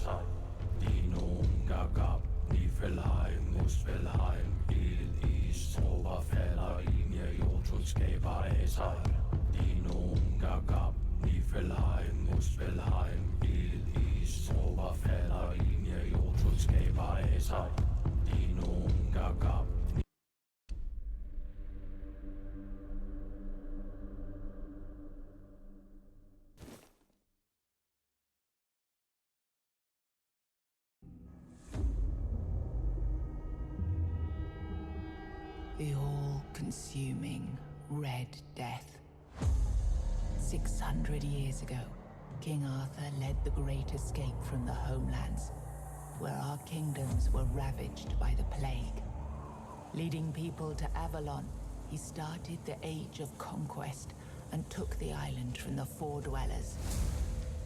sig. Dinoen gab, Nifelheim, Muspelheim, ild, is, tropper falder ind, ja, Jotun skaber af sig. Dinoen gab, Nifelheim, Muspelheim, ild, is, tropper falder ind, ja, Jotun skaber af sig. Dinoen gab. The all-consuming Red Death. 600 years ago, King Arthur led the Great Escape from the homelands, where our kingdoms were ravaged by the plague. Leading people to Avalon, he started the Age of Conquest and took the island from the Four Dwellers.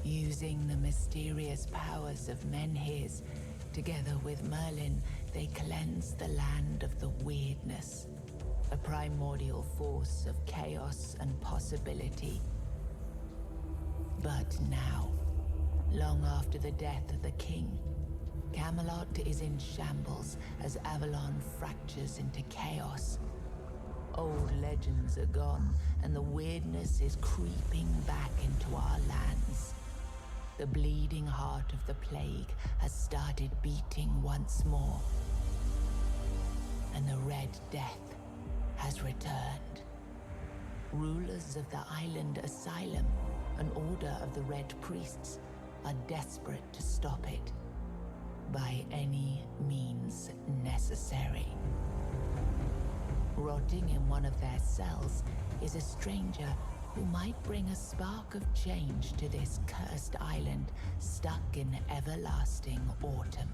Using the mysterious powers of Menhirs, together with Merlin, they cleansed the land of the weirdness, a primordial force of chaos and possibility. But now, long after the death of the king, Camelot is in shambles as Avalon fractures into chaos. Old legends are gone, and the weirdness is creeping back into our lands. The bleeding heart of the plague has started beating once more, and the Red Death has returned. Rulers of the island asylum, an order of the Red Priests, are desperate to stop it by any means necessary. Rotting in one of their cells is a stranger who might bring a spark of change to this cursed island stuck in everlasting autumn.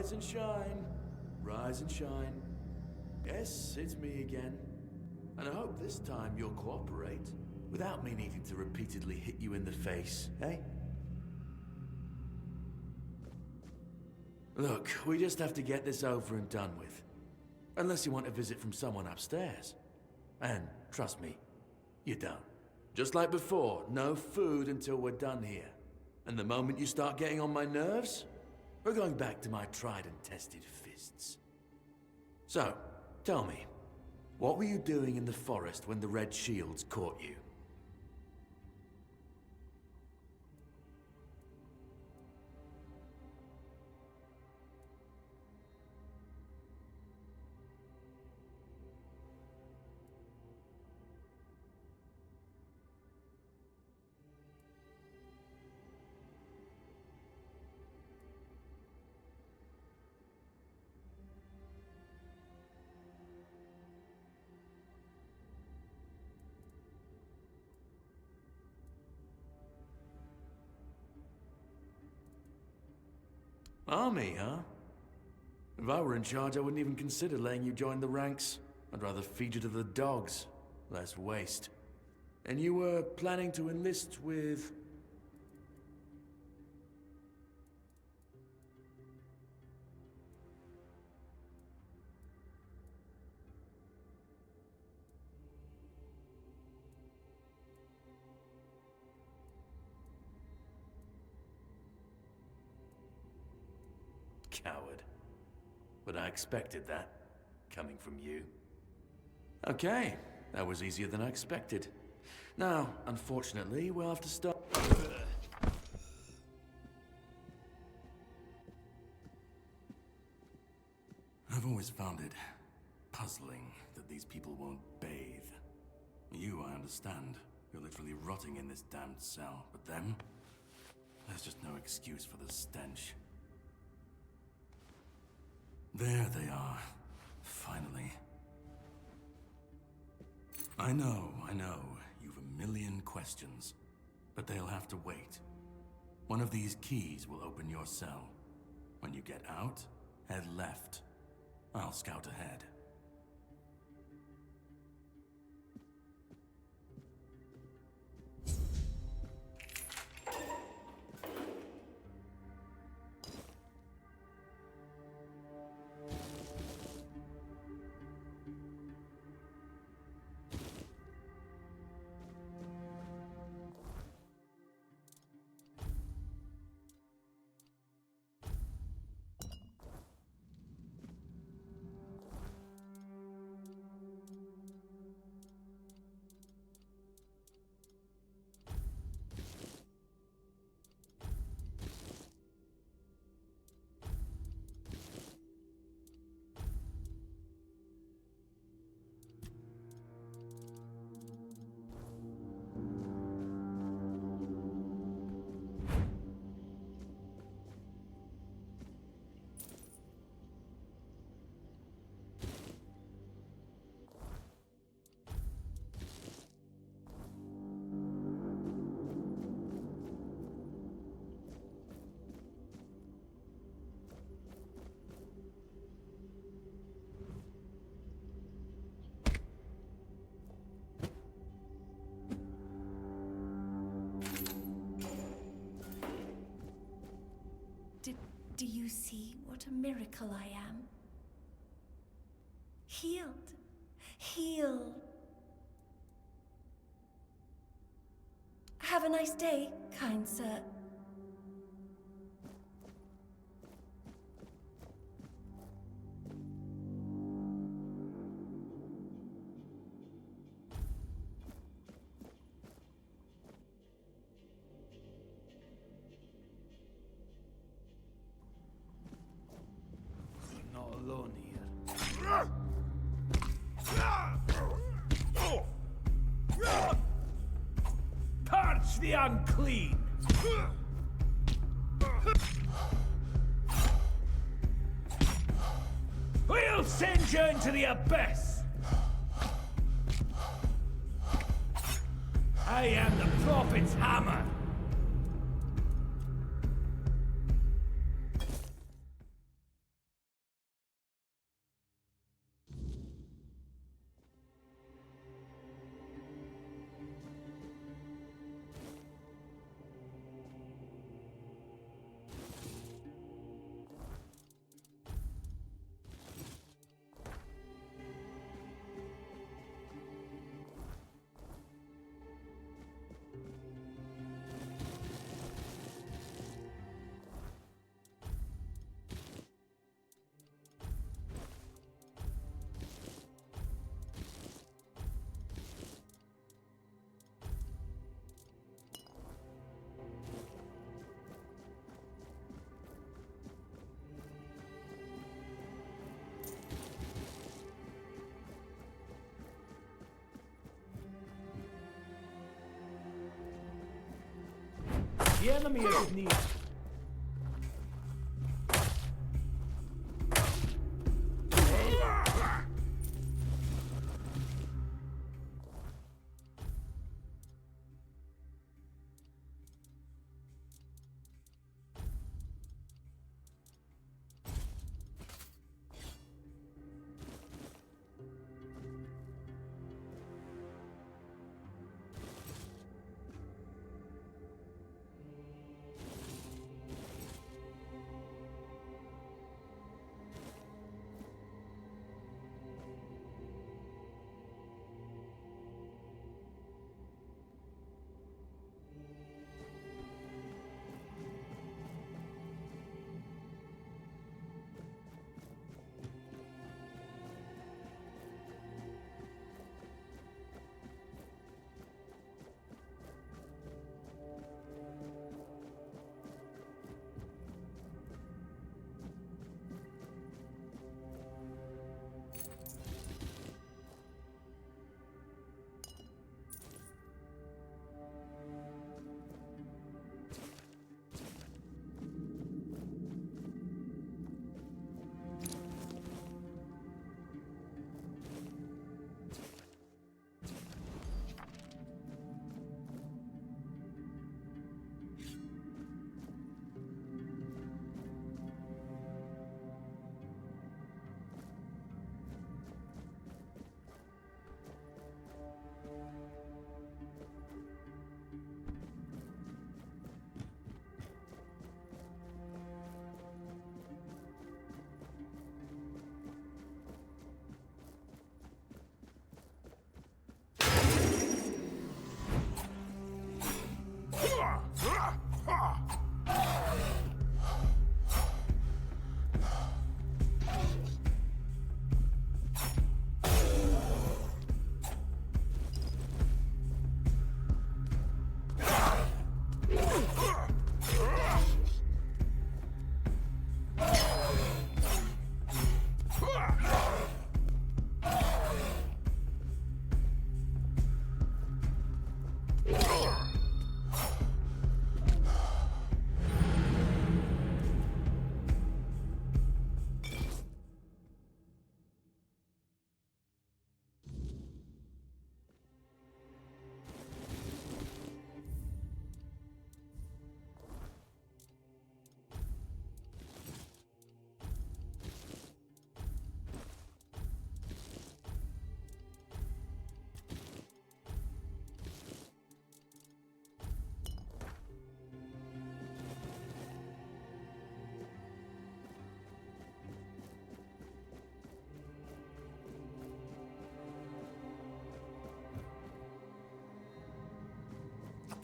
Rise and shine. Rise and shine. Yes, it's me again. And I hope this time you'll cooperate, without me needing to repeatedly hit you in the face, eh? Look, we just have to get this over and done with. Unless you want a visit from someone upstairs. And, trust me, you don't. Just like before, no food until we're done here. And the moment you start getting on my nerves, we're going back to my tried and tested fists. So, tell me, what were you doing in the forest when the Red Shields caught you? Army, huh? If I were in charge, I wouldn't even consider letting you join the ranks. I'd rather feed you to the dogs. Less waste. And you were planning to enlist with... Coward. But I expected that, coming from you. Okay, that was easier than I expected. Now, unfortunately, we'll have to stop. I've always found it puzzling that these people won't bathe. You, I understand. You're literally rotting in this damned cell. But them? There's just no excuse for the stench. There they are. Finally. I know. You've a million questions. But they'll have to wait. One of these keys will open your cell. When you get out, head left. I'll scout ahead. Do you see what a miracle I am? Healed. Healed. Have a nice day, kind sir. Not alone here. Purge the unclean! We'll send you into the abyss! I am the Prophet's hammer! The enemy is in need.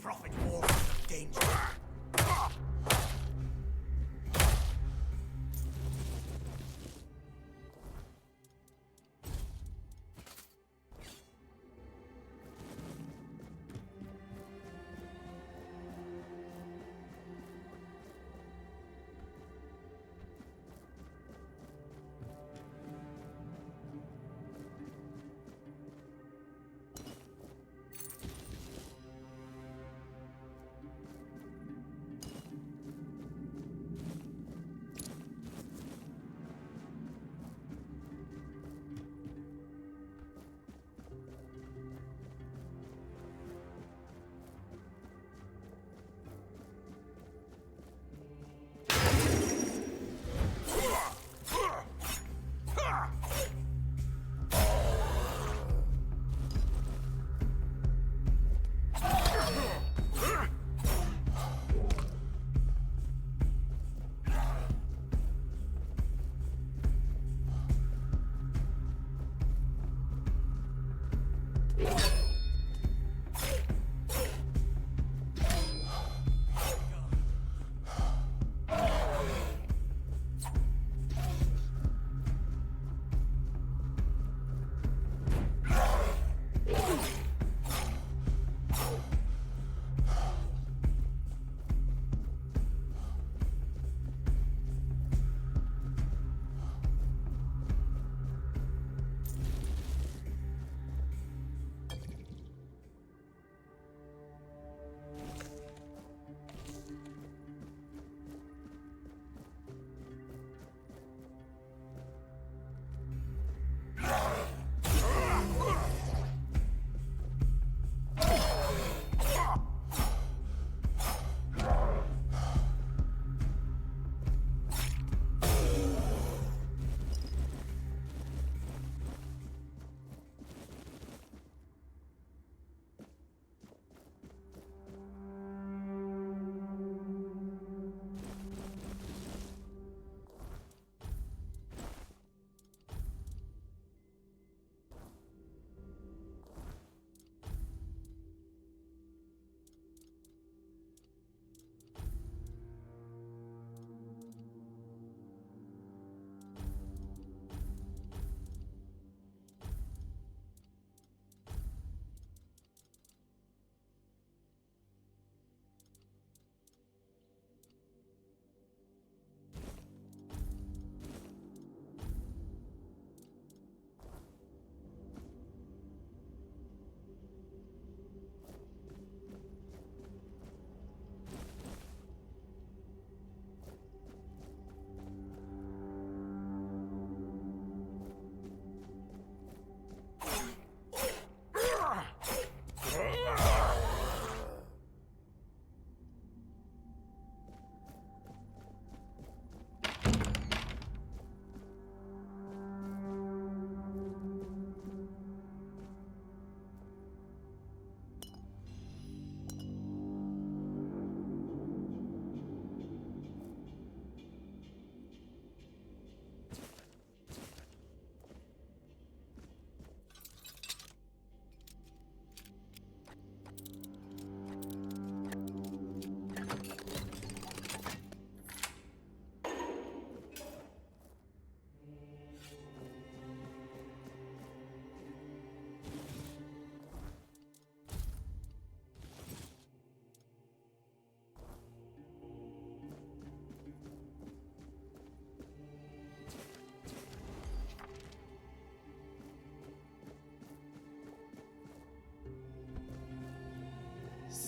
Prophet warns of danger.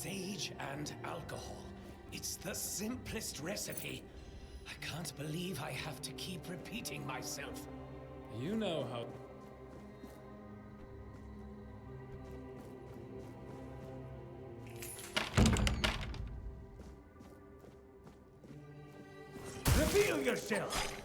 Sage and alcohol. It's the simplest recipe. I can't believe I have to keep repeating myself. You know how... Reveal yourself!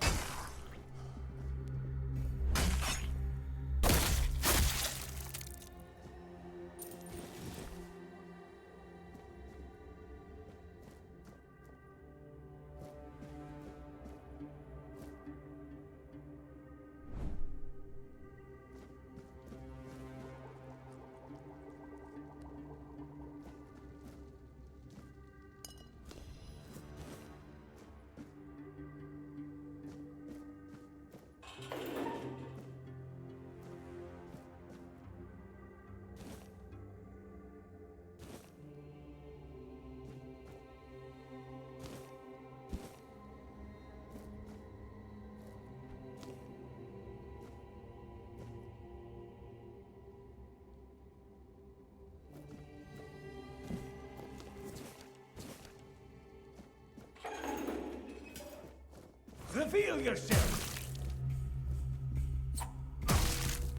Reveal yourself!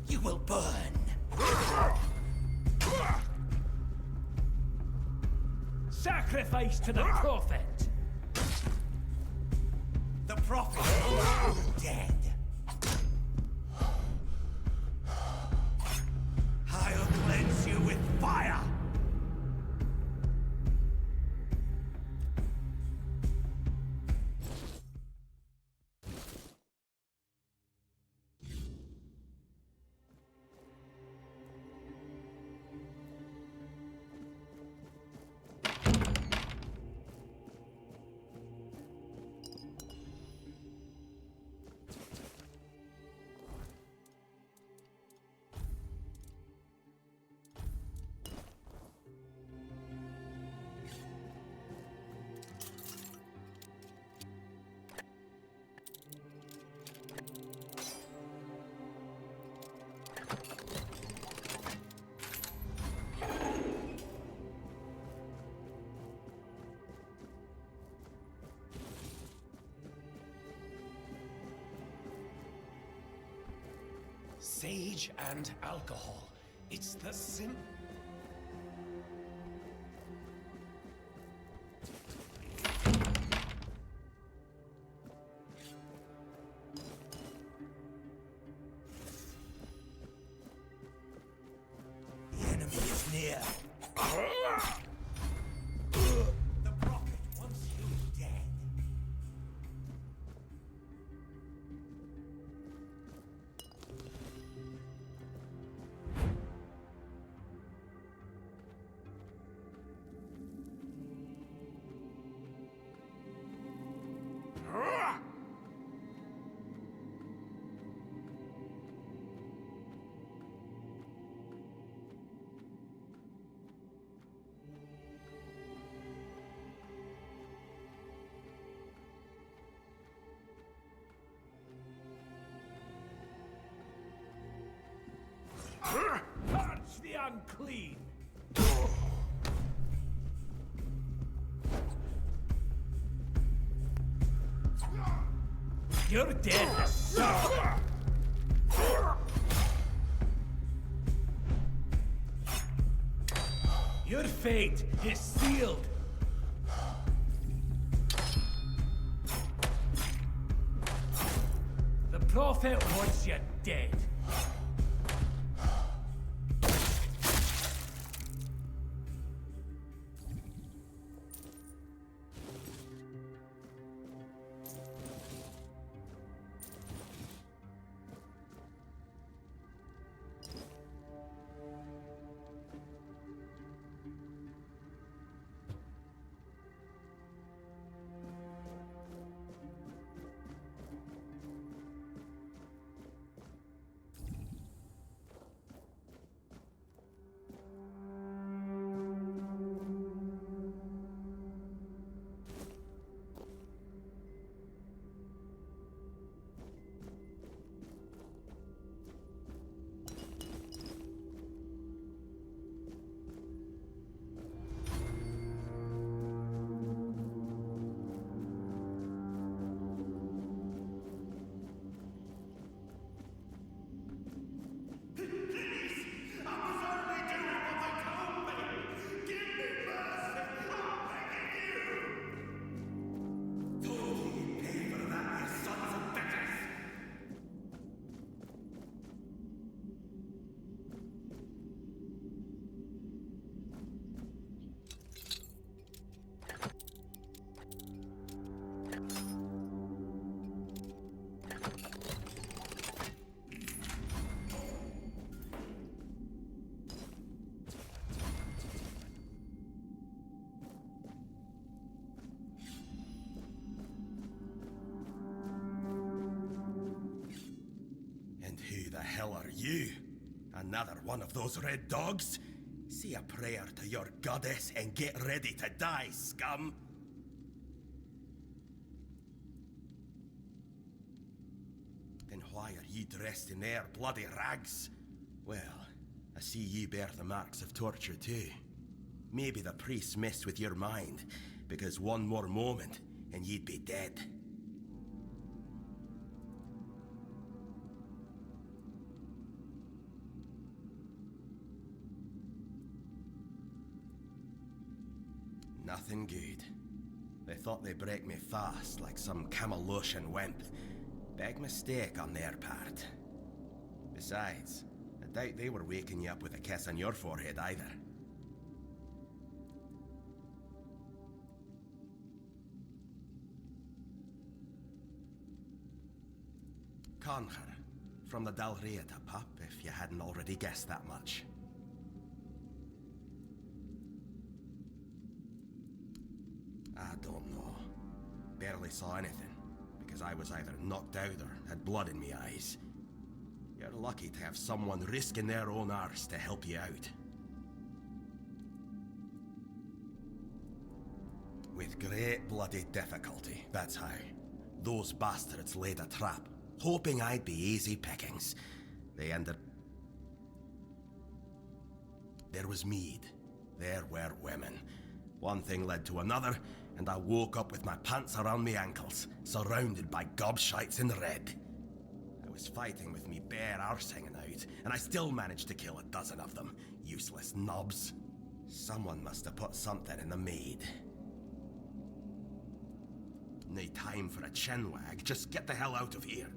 You will burn! Sacrifice to the Prophet! The Prophet is dead. I'll cleanse you with fire! Sage and alcohol. It's the The enemy is near. The Prophet wants you dead. Purge the unclean! You're dead, sir! Your fate is sealed! The Prophet wants you dead. hell are you? Another one of those red dogs? Say a prayer to your goddess and get ready to die, scum! Then why are ye dressed in their bloody rags? Well, I see ye bear the marks of torture too. Maybe the priests messed with your mind, because one more moment and ye'd be dead. Nothing good. They thought they'd break me fast, like some Camalosian wimp. Big mistake on their part. Besides, I doubt they were waking you up with a kiss on your forehead either. Conquer. From the Dalrieta pup, if you hadn't already guessed that much. I don't know. Barely saw anything, because I was either knocked out or had blood in me eyes. You're lucky to have someone risking their own arse to help you out. With great bloody difficulty, that's how. Those bastards laid a trap, hoping I'd be easy pickings. They ended... There was mead. There were women. One thing led to another, and I woke up with my pants around my ankles, surrounded by gobshites in red. I was fighting with me bare arse hanging out, and I still managed to kill a dozen of them. Useless knobs. Someone must have put something in the mead. No time for a chinwag, just get the hell out of here.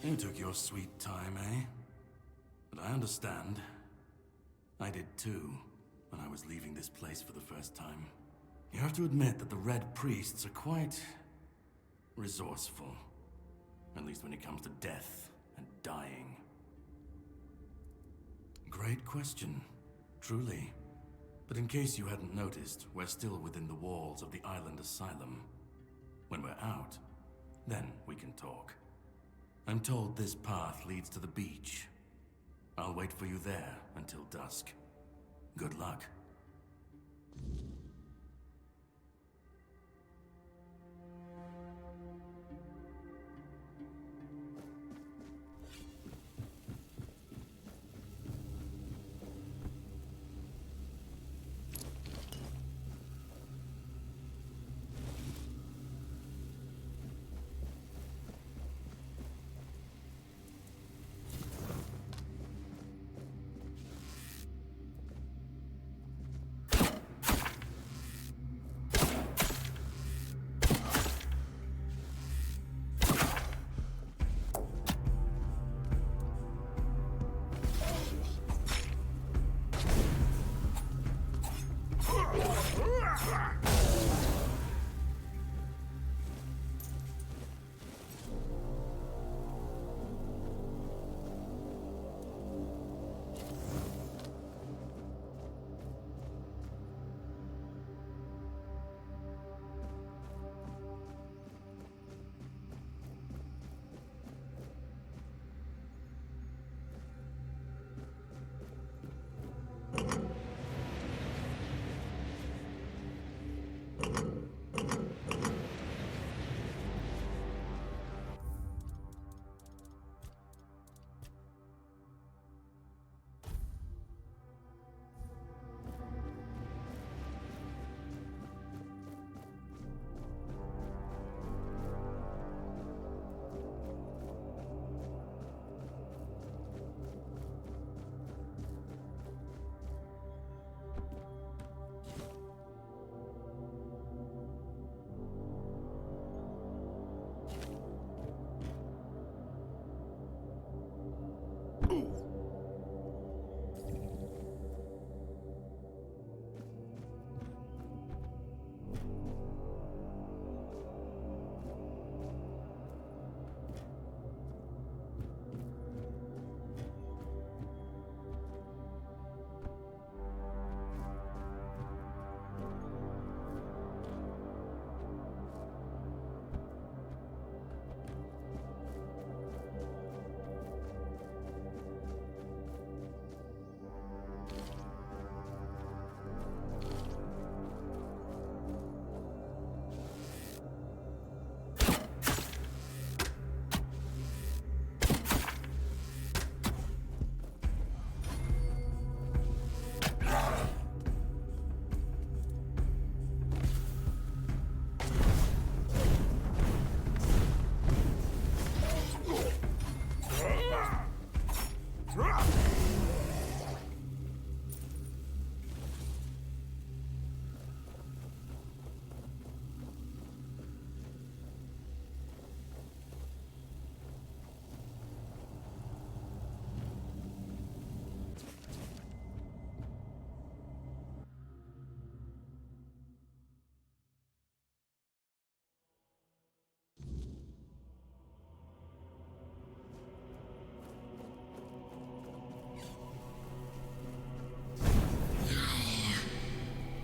You took your sweet time, eh? But I understand. I did too, when I was leaving this place for the first time. You have to admit that the Red Priests are quite resourceful. At least when it comes to death and dying. Great question, truly. But in case you hadn't noticed, we're still within the walls of the island asylum. When we're out, then we can talk. I'm told this path leads to the beach. I'll wait for you there until dusk. Good luck.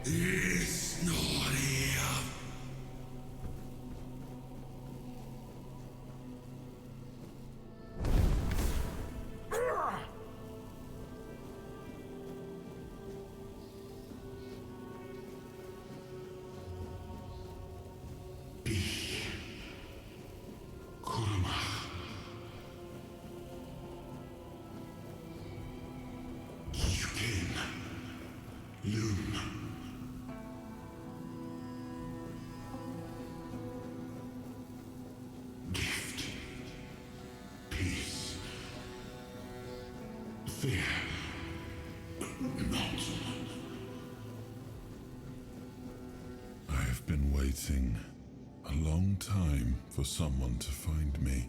It's not here. Be Kurma. Yukin. Loom. Gift. Peace. Fear. Not. I have been waiting a long time for someone to find me.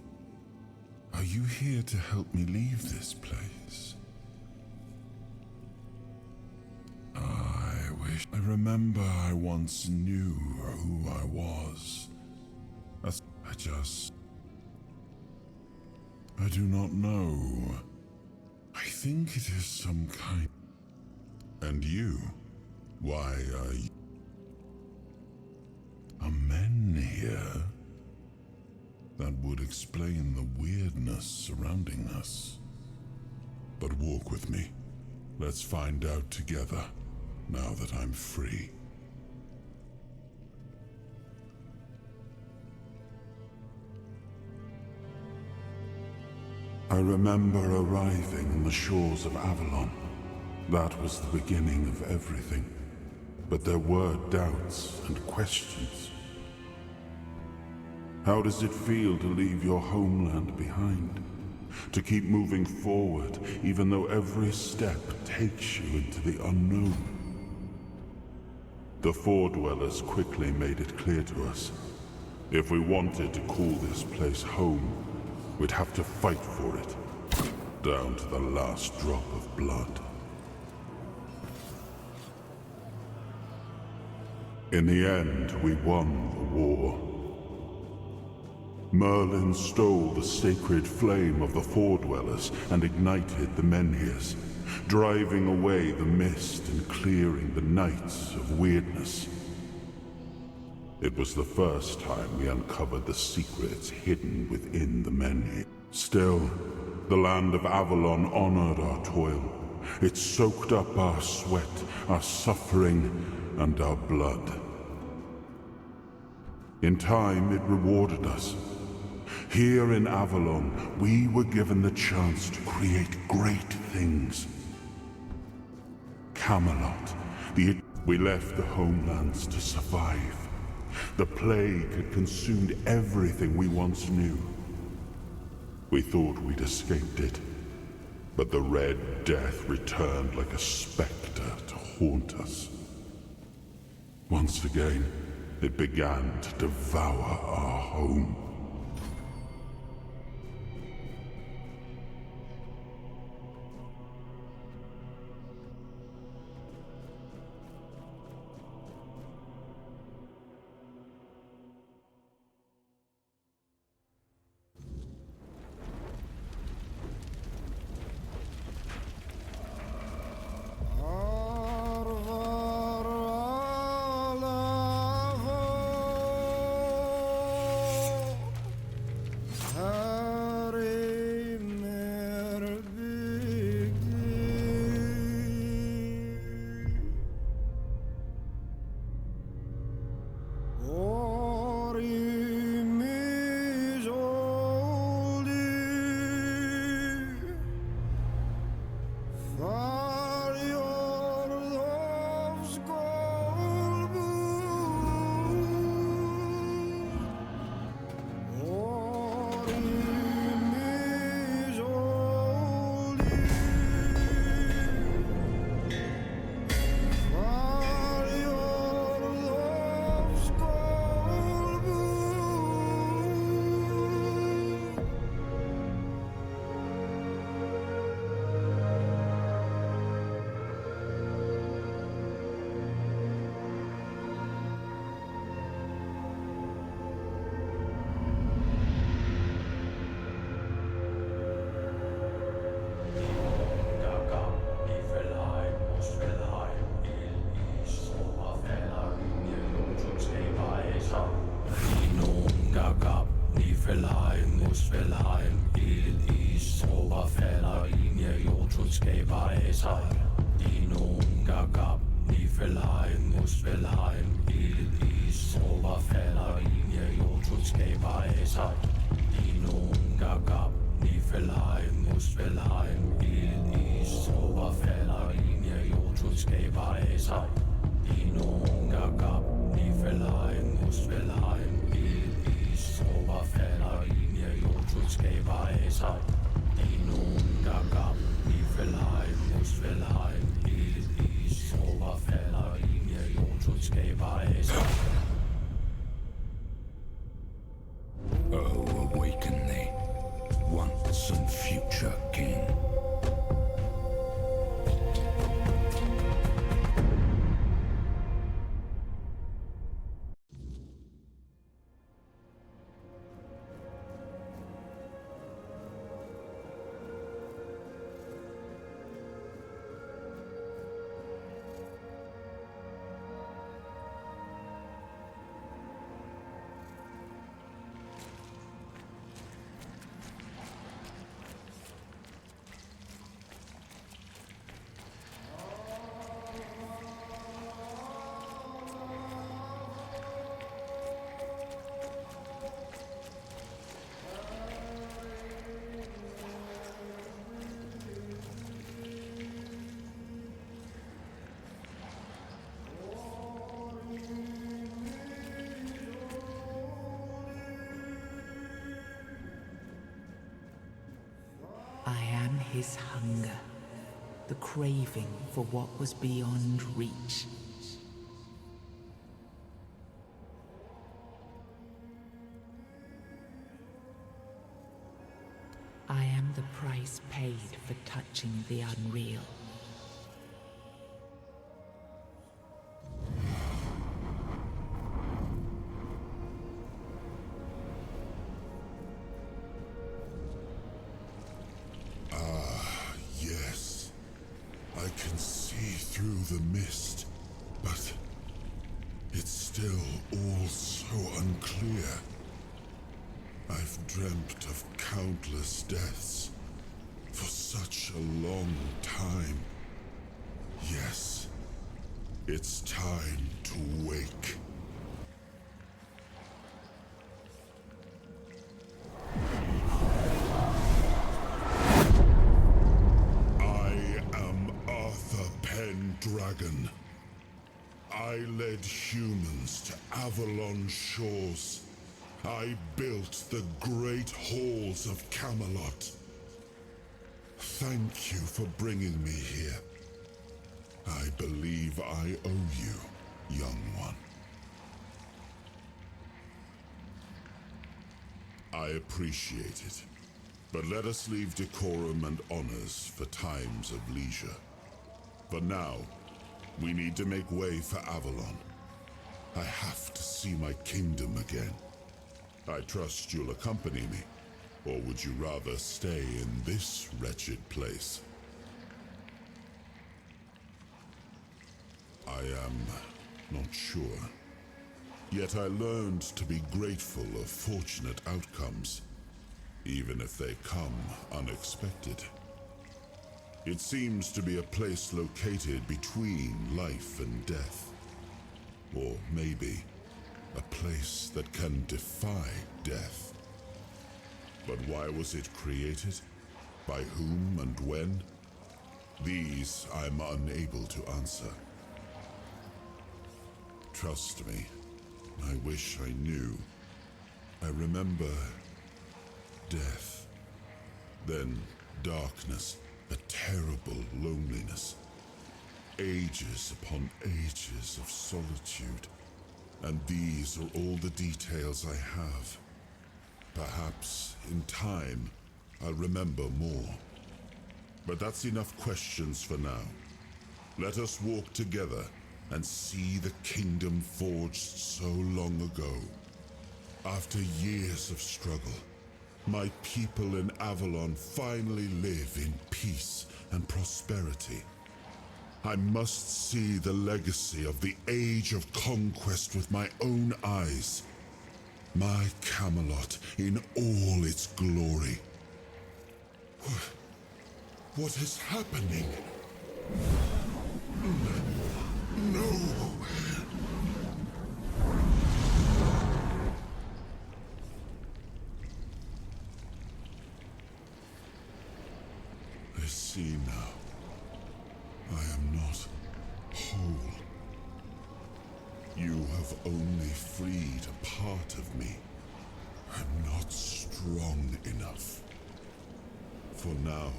Are you here to help me leave this place? I remember I once knew who I was. I do not know. I think it is some kind... And you? Why are you... Are men here? That would explain the weirdness surrounding us. But walk with me. Let's find out together, now that I'm free. I remember arriving on the shores of Avalon. That was the beginning of everything. But there were doubts and questions. How does it feel to leave your homeland behind? To keep moving forward, even though every step takes you into the unknown? The Four Dwellers quickly made it clear to us. If we wanted to call this place home, we'd have to fight for it, down to the last drop of blood. In the end, we won the war. Merlin stole the sacred flame of the Four Dwellers and ignited the Menhirs, driving away the mist and clearing the nights of weirdness. It was the first time we uncovered the secrets hidden within the Menhir. Still, the land of Avalon honored our toil. It soaked up our sweat, our suffering, and our blood. In time, it rewarded us. Here in Avalon, we were given the chance to create great things. Camelot, we left the homelands to survive. The plague had consumed everything we once knew. We thought we'd escaped it, but the Red Death returned like a specter to haunt us. Once again, it began to devour our home. Oh, awaken thee, once his hunger, the craving for what was beyond reach. I am the price paid for touching the unreal. Yes, I can see through the mist, but it's still all so unclear. I've dreamt of countless deaths for such a long time. Yes, it's time to wake. Pendragon. I led humans to Avalon shores. I built the great halls of Camelot. Thank you for bringing me here. I believe I owe you, young one. I appreciate it, but let us leave decorum and honors for times of leisure. For now, we need to make way for Avalon. I have to see my kingdom again. I trust you'll accompany me, or would you rather stay in this wretched place? I am not sure. Yet I learned to be grateful of fortunate outcomes, even if they come unexpected. It seems to be a place located between life and death. Or maybe a place that can defy death. But why was it created? By whom and when? These I'm unable to answer. Trust me, I wish I knew. I remember death, then darkness, a terrible loneliness, ages upon ages of solitude, and these are all the details I have. Perhaps, in time, I'll remember more. But that's enough questions for now. Let us walk together and see the kingdom forged so long ago. After years of struggle, my people in Avalon finally live in peace and prosperity. I must see the legacy of the Age of Conquest with my own eyes. My Camelot in all its glory. What is happening? No! I see now. I am not whole. You have only freed a part of me. I'm not strong enough. For now,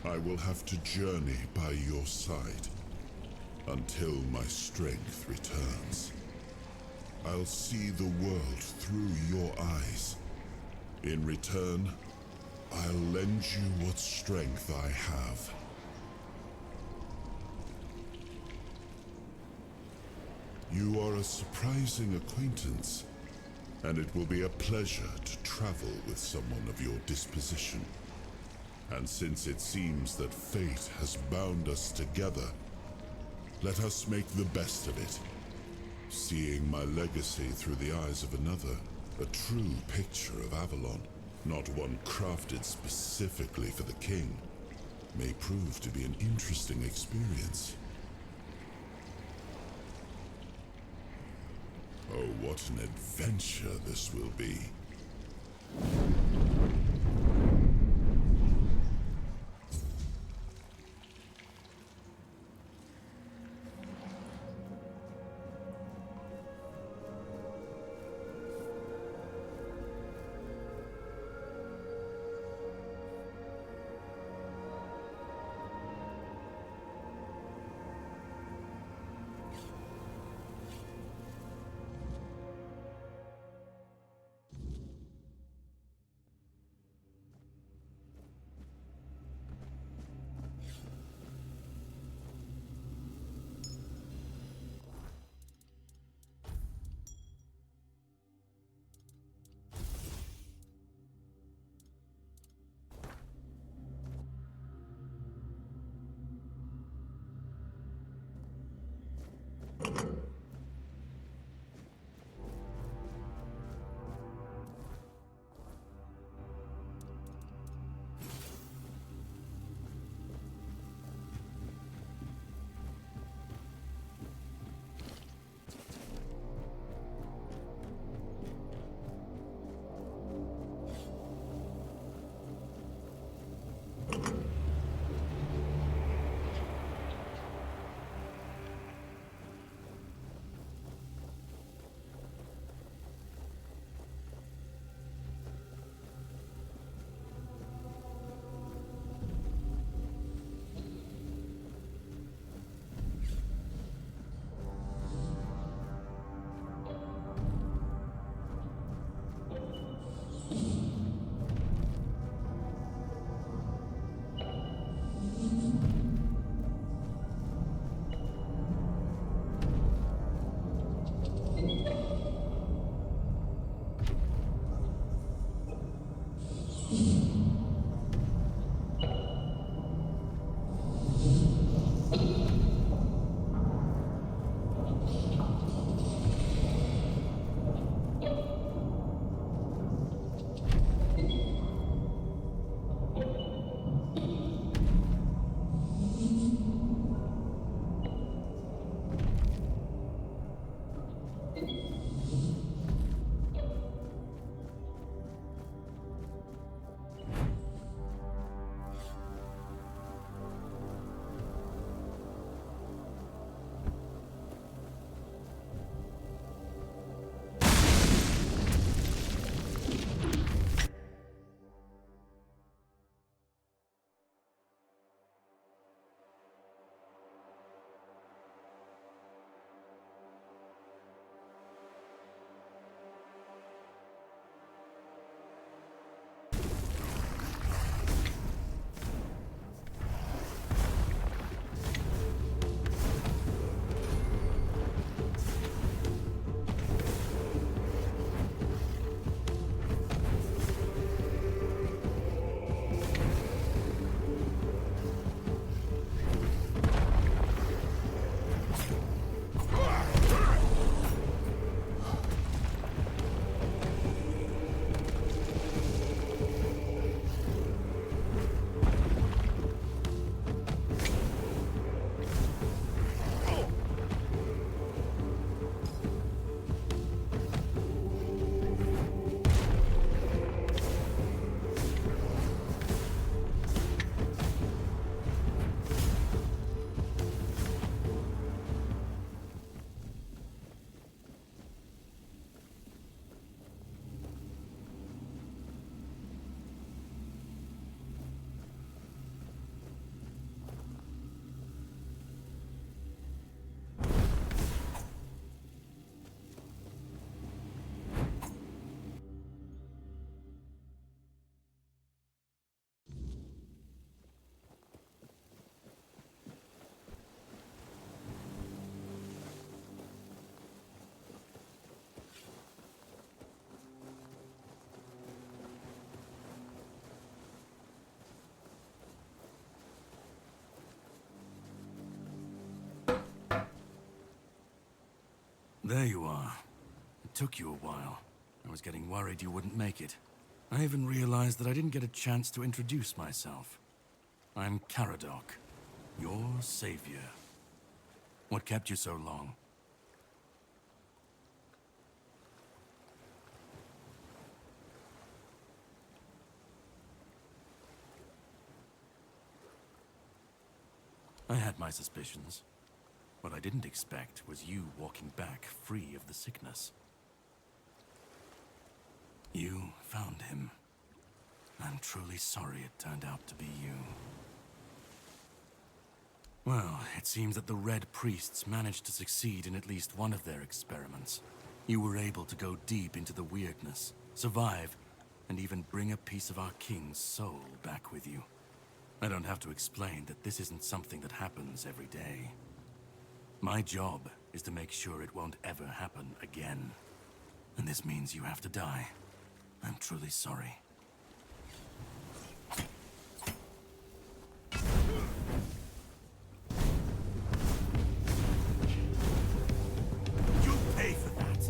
I will have to journey by your side until my strength returns. I'll see the world through your eyes. In return, I'll lend you what strength I have. You are a surprising acquaintance, and it will be a pleasure to travel with someone of your disposition. And since it seems that fate has bound us together, let us make the best of it. Seeing my legacy through the eyes of another, a true picture of Avalon, not one crafted specifically for the king, may prove to be an interesting experience. Oh, what an adventure this will be. There you are. It took you a while. I was getting worried you wouldn't make it. I even realized that I didn't get a chance to introduce myself. I'm Caradoc, your savior. What kept you so long? I had my suspicions. What I didn't expect was you walking back free of the sickness. You found him. I'm truly sorry it turned out to be you. Well, it seems that the Red Priests managed to succeed in at least one of their experiments. You were able to go deep into the weirdness, survive, and even bring a piece of our king's soul back with you. I don't have to explain that this isn't something that happens every day. My job is to make sure it won't ever happen again. And this means you have to die. I'm truly sorry. You pay for that!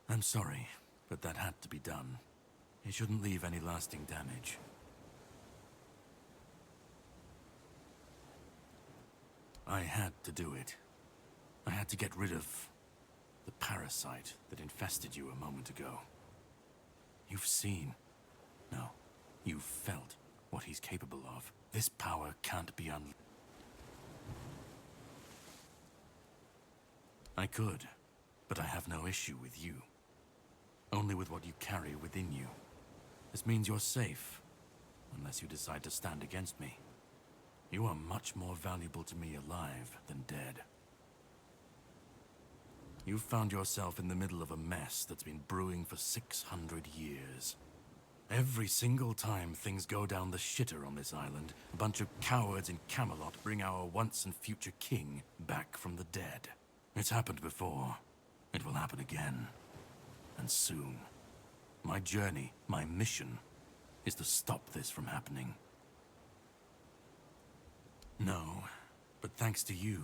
I'm sorry, but that had to be done. It shouldn't leave any lasting damage. I had to do it. I had to get rid of the parasite that infested you a moment ago. You've seen, no, you've felt what he's capable of. This power can't be I could, but I have no issue with you. Only with what you carry within you. This means you're safe, unless you decide to stand against me. You are much more valuable to me alive than dead. You've found yourself in the middle of a mess that's been brewing for 600 years. Every single time things go down the shitter on this island, a bunch of cowards in Camelot bring our once and future king back from the dead. It's happened before. It will happen again. And soon. My journey, my mission, is to stop this from happening. No, but thanks to you,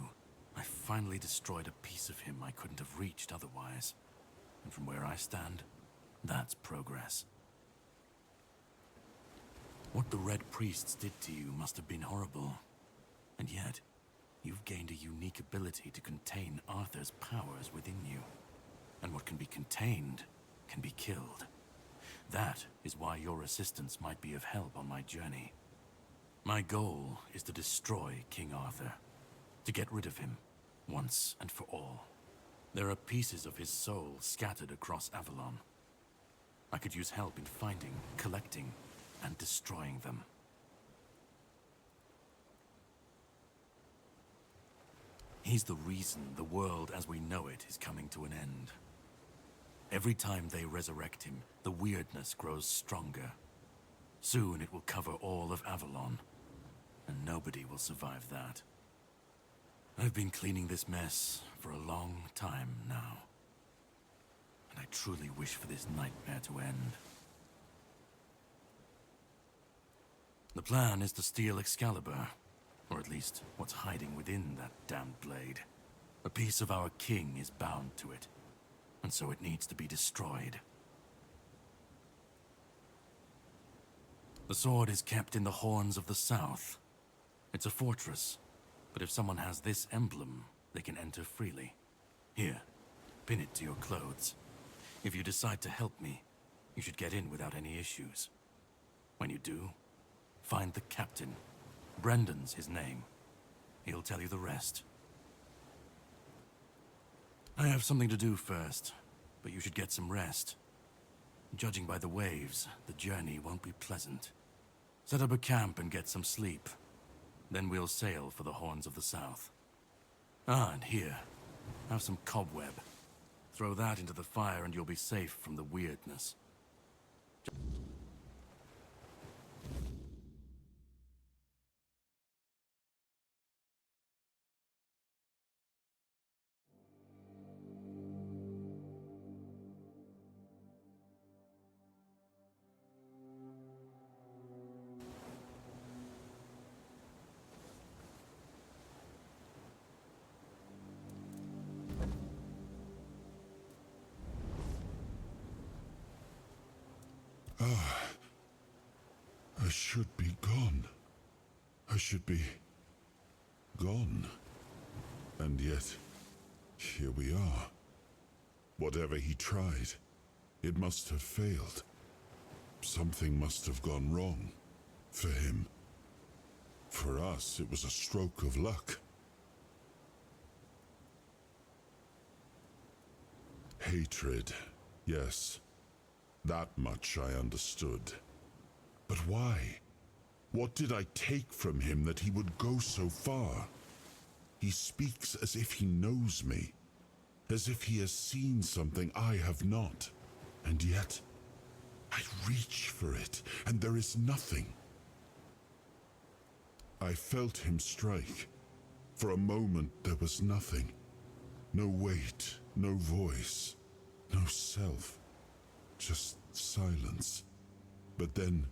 I finally destroyed a piece of him I couldn't have reached otherwise. And from where I stand, that's progress. What the Red Priests did to you must have been horrible. And yet, you've gained a unique ability to contain Arthur's powers within you. And what can be contained can be killed. That is why your assistance might be of help on my journey. My goal is to destroy King Arthur, to get rid of him, once and for all. There are pieces of his soul scattered across Avalon. I could use help in finding, collecting, and destroying them. He's the reason the world as we know it is coming to an end. Every time they resurrect him, the weirdness grows stronger. Soon it will cover all of Avalon, and nobody will survive that. I've been cleaning this mess for a long time now, and I truly wish for this nightmare to end. The plan is to steal Excalibur, or at least what's hiding within that damned blade. A piece of our king is bound to it, and so it needs to be destroyed. The sword is kept in the Horns of the South. It's a fortress, but if someone has this emblem, they can enter freely. Here, pin it to your clothes. If you decide to help me, you should get in without any issues. When you do, find the captain. Brendan's his name. He'll tell you the rest. I have something to do first, but you should get some rest. Judging by the waves, the journey won't be pleasant. Set up a camp and get some sleep. Then we'll sail for the Horns of the South. Ah, and here, have some cobweb. Throw that into the fire and you'll be safe from the weirdness. I should be gone. I should be gone. And yet, here we are. Whatever he tried, it must have failed. Something must have gone wrong. For him. For us, it was a stroke of luck. Hatred, yes. That much I understood. But why? What did I take from him that he would go so far? He speaks as if he knows me, as if he has seen something I have not. And yet, I reach for it, and there is nothing. I felt him strike. For a moment, there was nothing. No weight, no voice, no self. Just silence. But then,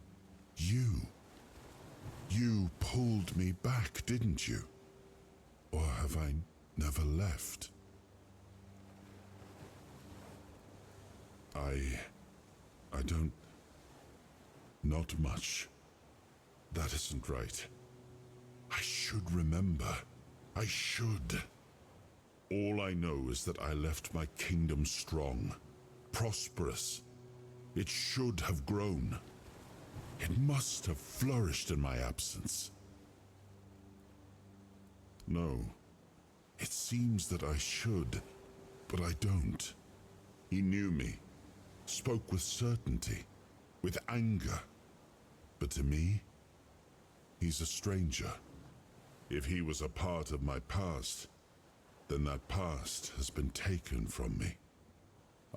you pulled me back, didn't you? Or have I never left? I don't... Not much. That isn't right. I should remember. I should. All I know is that I left my kingdom strong, prosperous. It should have grown. It must have flourished in my absence. No. It seems that I should, but I don't. He knew me, spoke with certainty, with anger. But to me, he's a stranger. If he was a part of my past, then that past has been taken from me.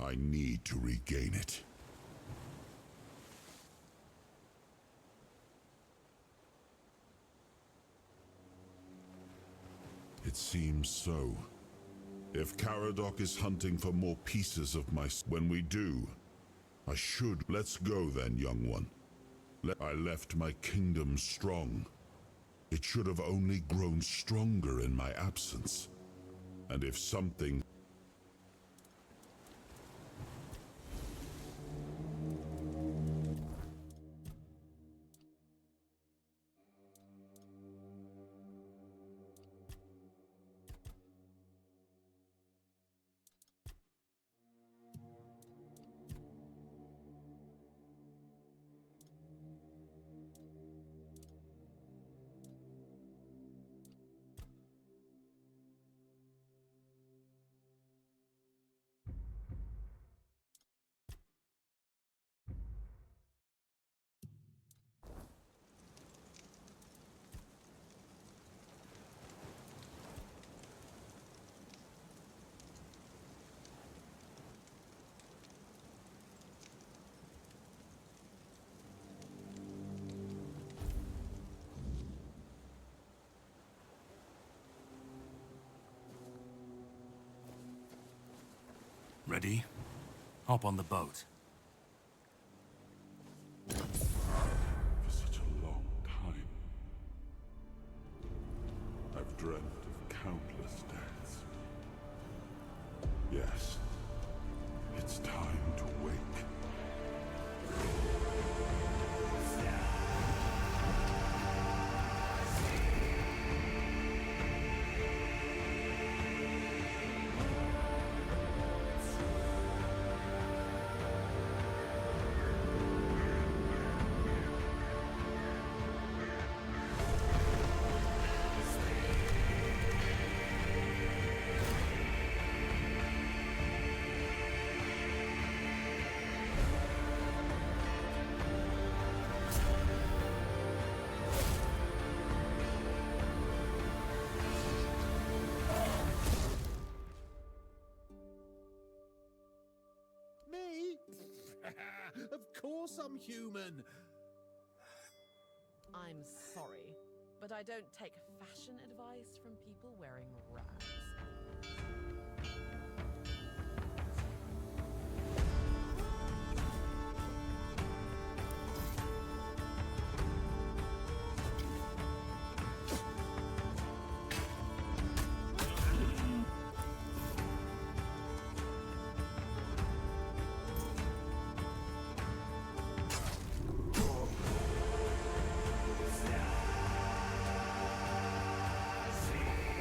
I need to regain it. It seems so. If Caradoc is hunting for more pieces of my... When we do, I should... Let's go then, young one. I left my kingdom strong. It should have only grown stronger in my absence. And if something... Ready? Hop on the boat. For such a long time, I've dreamt of countless deaths. Yes, it's time to wake. Me? Of course I'm human. I'm sorry, but I don't take fashion advice from people wearing rags.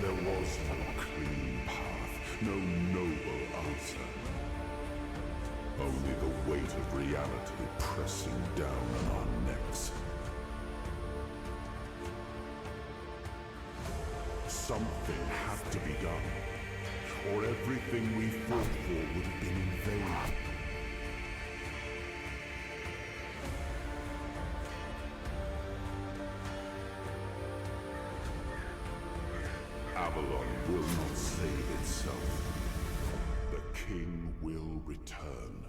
There was no clean path, no noble answer. Only the weight of reality pressing down on our necks. Something had to be done, or everything we fought for would have been in vain. Avalon will not save itself. The king will return.